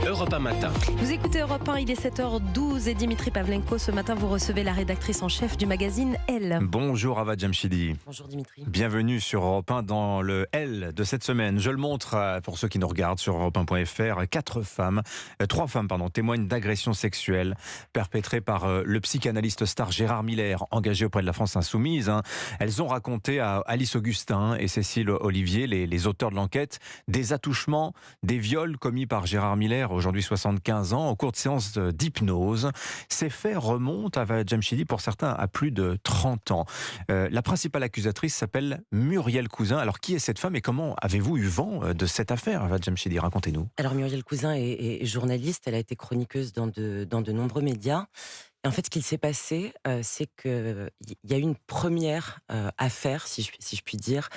Europe 1 matin. Vous écoutez Europe 1, il est 7h12 et Dimitri Pavlenko, ce matin vous recevez la rédactrice en chef du magazine Elle. Bonjour Ava Jamshidi. Bonjour Dimitri. Bienvenue sur Europe 1 dans le Elle de cette semaine. Je le montre pour ceux qui nous regardent sur europe1.fr. 3 femmes témoignent d'agressions sexuelles perpétrées par le psychanalyste star Gérard Miller, engagé auprès de la France Insoumise. Elles ont raconté à Alice Augustin et Cécile Olivier, les auteurs de l'enquête, des attouchements, des viols commis par Gérard Miller, aujourd'hui 75 ans, au cours de séances d'hypnose. Ces faits remontent, Ava Jamshidi, pour certains à plus de 30 ans. La principale accusatrice s'appelle Muriel Cousin. Alors qui est cette femme et comment avez-vous eu vent de cette affaire, Ava Jamshidi? Racontez-nous. Alors Muriel Cousin est journaliste, elle a été chroniqueuse dans de nombreux médias. Et en fait, ce qu'il s'est passé, c'est qu'il y a eu une première affaire, si je puis dire,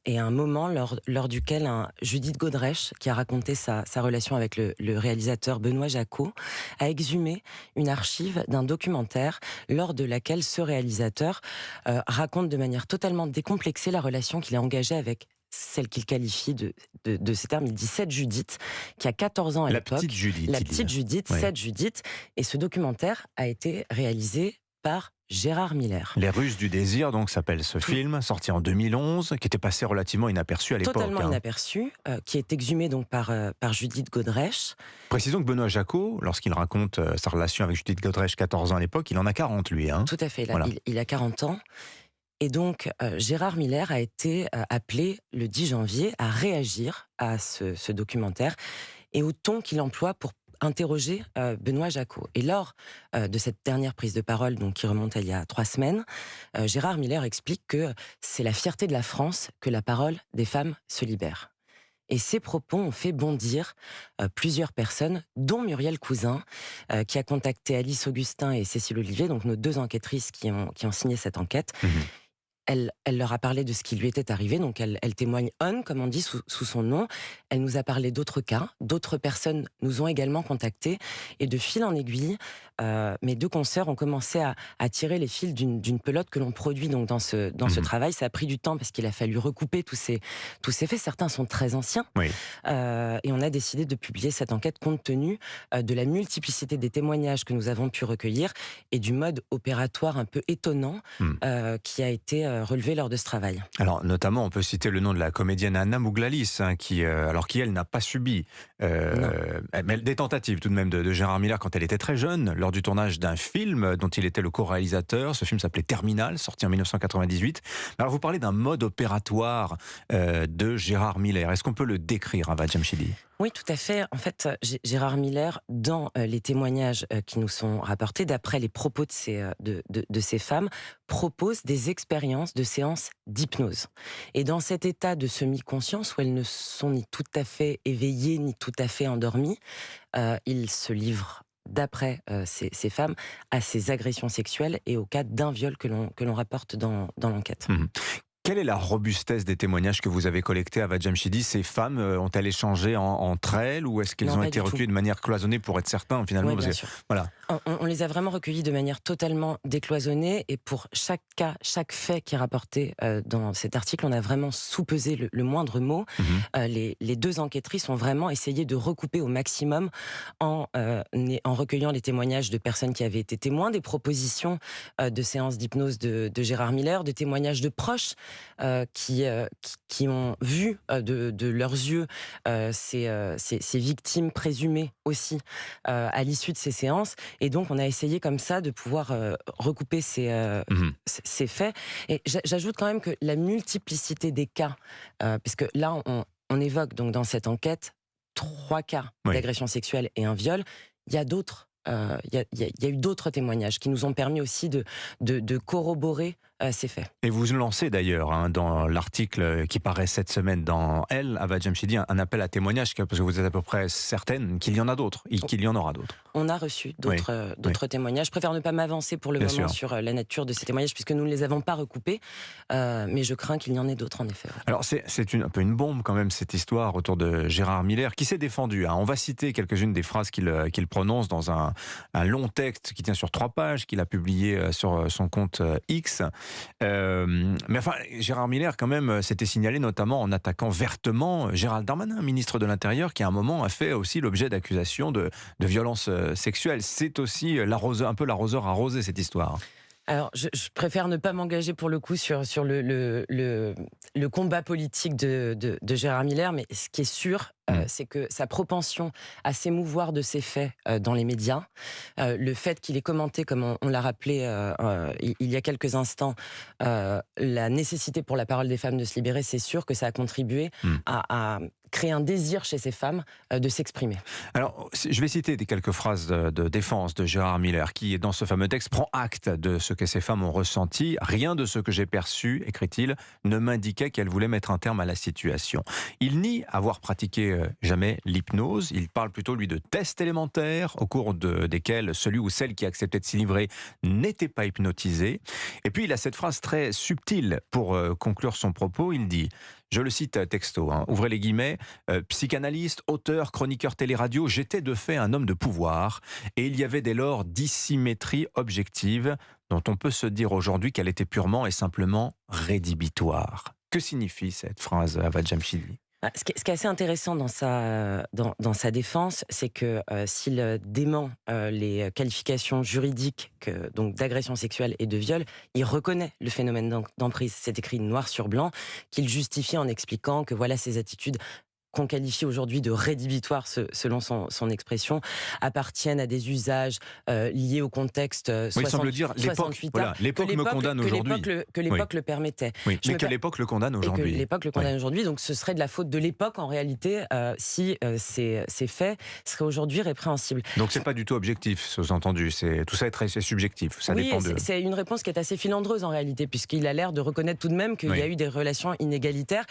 et un moment lors duquel Judith Godrèche, qui a raconté sa relation avec le réalisateur Benoît Jacot, a exhumé une archive d'un documentaire lors de laquelle ce réalisateur raconte de manière totalement décomplexée la relation qu'il a engagée avec celle qu'il qualifie de ces termes, il dit cette Judith, qui a 14 ans à l'époque. La petite Judith. La petite Judith, oui. Cette Judith. Et ce documentaire a été réalisé par Gérard Miller. Les Russes du désir, donc, s'appelle ce film, sorti en 2011, qui était passé relativement inaperçu à l'époque. Totalement inaperçu, qui est exhumé donc par Judith Godrèche. Précisons que Benoît Jacot, lorsqu'il raconte sa relation avec Judith Godrèche, 14 ans à l'époque, il en a 40 lui. Tout à fait, Voilà. il a 40 ans. Et donc, Gérard Miller a été appelé le 10 janvier à réagir à ce documentaire et au ton qu'il emploie pour interroger Benoît Jacot. Et lors de cette dernière prise de parole, donc qui remonte à il y a 3 semaines, Gérard Miller explique que c'est la fierté de la France que la parole des femmes se libère. Et ces propos ont fait bondir plusieurs personnes, dont Muriel Cousin, qui a contacté Alice Augustin et Cécile Olivier, donc nos 2 enquêtrices qui ont signé cette enquête. Elle leur a parlé de ce qui lui était arrivé, donc elle témoigne comme on dit, sous son nom. Elle nous a parlé d'autres cas, d'autres personnes nous ont également contactés, et de fil en aiguille, mes 2 consoeurs ont commencé à tirer les fils d'une pelote que l'on produit donc dans ce travail. Ça a pris du temps parce qu'il a fallu recouper tous ces faits. Certains sont très anciens, Oui. Et on a décidé de publier cette enquête compte tenu de la multiplicité des témoignages que nous avons pu recueillir et du mode opératoire un peu étonnant qui a été relevé lors de ce travail. Alors, notamment, on peut citer le nom de la comédienne Anna Mouglalis, qui elle, n'a pas subi mais des tentatives tout de même de Gérard Miller quand elle était très jeune, lors du tournage d'un film dont il était le co-réalisateur. Ce film s'appelait Terminal, sorti en 1998. Alors, vous parlez d'un mode opératoire de Gérard Miller. Est-ce qu'on peut le décrire, Ava Jamshidi? Oui, tout à fait. En fait, Gérard Miller, dans les témoignages qui nous sont rapportés, d'après les propos de ces femmes, propose des expériences de séances d'hypnose. Et dans cet état de semi-conscience, où elles ne sont ni tout à fait éveillées, ni tout à fait endormies, il se livre, d'après ces femmes, à ces agressions sexuelles et au cas d'un viol que l'on rapporte dans l'enquête. Quelle est la robustesse des témoignages que vous avez collectés, Ava Jamshidi? Ces femmes ont-elles échangé entre elles, ou est-ce qu'elles ont été recueillies de manière cloisonnée pour être certains finalement? Oui, bien sûr. Voilà. On les a vraiment recueillis de manière totalement décloisonnée, et pour chaque cas, chaque fait qui est rapporté dans cet article, on a vraiment soupesé le moindre mot. Les 2 enquêtrices ont vraiment essayé de recouper au maximum en recueillant les témoignages de personnes qui avaient été témoins, des propositions de séances d'hypnose de Gérard Miller, de témoignages de proches qui ont vu de leurs yeux ces victimes présumées aussi à l'issue de ces séances. Et donc, on a essayé comme ça de pouvoir recouper ces faits. Et j'ajoute quand même que la multiplicité des cas, puisque là, on évoque donc dans cette enquête 3 cas d'agression sexuelle et un viol. Il y a d'autres. Il y a eu d'autres témoignages qui nous ont permis aussi de corroborer ces faits. Et vous lancez d'ailleurs dans l'article qui paraît cette semaine dans Elle, Ava Jamshidi, un appel à témoignage, parce que vous êtes à peu près certaine qu'il y en a d'autres, et qu'il y en aura d'autres. On a reçu d'autres témoignages. Je préfère ne pas m'avancer pour le moment sur la nature de ces témoignages, puisque nous ne les avons pas recoupés, mais je crains qu'il y en ait d'autres en effet. Alors c'est un peu une bombe quand même, cette histoire autour de Gérard Miller, qui s'est défendu. On va citer quelques-unes des phrases qu'il prononce dans un long texte qui tient sur 3 pages, qu'il a publié sur son compte X. Mais enfin, Gérard Miller, quand même, s'était signalé notamment en attaquant vertement Gérald Darmanin, ministre de l'Intérieur, qui à un moment a fait aussi l'objet d'accusations de violences sexuelles. C'est aussi un peu l'arroseur arrosé, cette histoire. Alors, je préfère ne pas m'engager pour le coup sur le combat politique de Gérard Miller, mais ce qui est sûr, c'est que sa propension à s'émouvoir de ses faits dans les médias, le fait qu'il ait commenté, comme on l'a rappelé il y a quelques instants, la nécessité pour la parole des femmes de se libérer, c'est sûr que ça a contribué à créer un désir chez ces femmes de s'exprimer. Alors, je vais citer quelques phrases de défense de Gérard Miller, qui, dans ce fameux texte, prend acte de ce que ces femmes ont ressenti. Rien de ce que j'ai perçu, écrit-il, ne m'indiquait qu'elles voulaient mettre un terme à la situation. Il nie avoir pratiqué jamais l'hypnose. Il parle plutôt, lui, de tests élémentaires, au cours desquels celui ou celle qui acceptait de s'y livrer n'était pas hypnotisé. Et puis, il a cette phrase très subtile pour conclure son propos. Il dit... Je le cite texto, ouvrez les guillemets, psychanalyste, auteur, chroniqueur télé-radio, j'étais de fait un homme de pouvoir et il y avait dès lors dissymétrie objective dont on peut se dire aujourd'hui qu'elle était purement et simplement rédhibitoire. Que signifie cette phrase, Avad Jamshidi ? Ce qui est assez intéressant dans sa défense, c'est que s'il dément les qualifications juridiques donc d'agression sexuelle et de viol, il reconnaît le phénomène d'emprise. C'est écrit noir sur blanc, qu'il justifie en expliquant que voilà ces attitudes qu'on qualifie aujourd'hui de rédhibitoires, selon son expression, appartiennent à des usages liés au contexte 68 voilà, l'époque me condamne aujourd'hui. Que l'époque le permettait. Oui, mais que l'époque le condamne aujourd'hui. Que l'époque le condamne aujourd'hui, donc ce serait de la faute de l'époque en réalité si ces faits seraient aujourd'hui répréhensibles. Donc c'est pas du tout objectif, sous-entendu. Tout ça est très subjectif. Ça dépend de... c'est une réponse qui est assez filandreuse en réalité, puisqu'il a l'air de reconnaître tout de même qu'il y a eu des relations inégalitaires.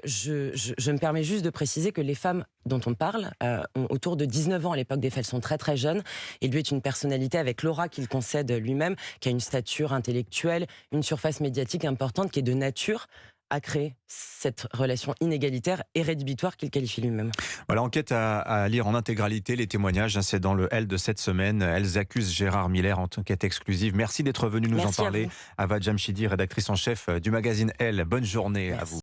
Je me permets juste de préciser que les femmes dont on parle ont autour de 19 ans à l'époque des faits. Elles sont très très jeunes. Et lui est une personnalité avec l'aura qu'il concède lui-même, qui a une stature intellectuelle, une surface médiatique importante, qui est de nature à créer cette relation inégalitaire et rédhibitoire qu'il qualifie lui-même. Voilà, enquête à lire en intégralité, les témoignages, c'est dans le L de cette semaine. Elles accusent Gérard Miller en enquête exclusive. Merci d'être venu nous en parler. Avad Jamshidi, rédactrice en chef du magazine Elle. Bonne journée à vous.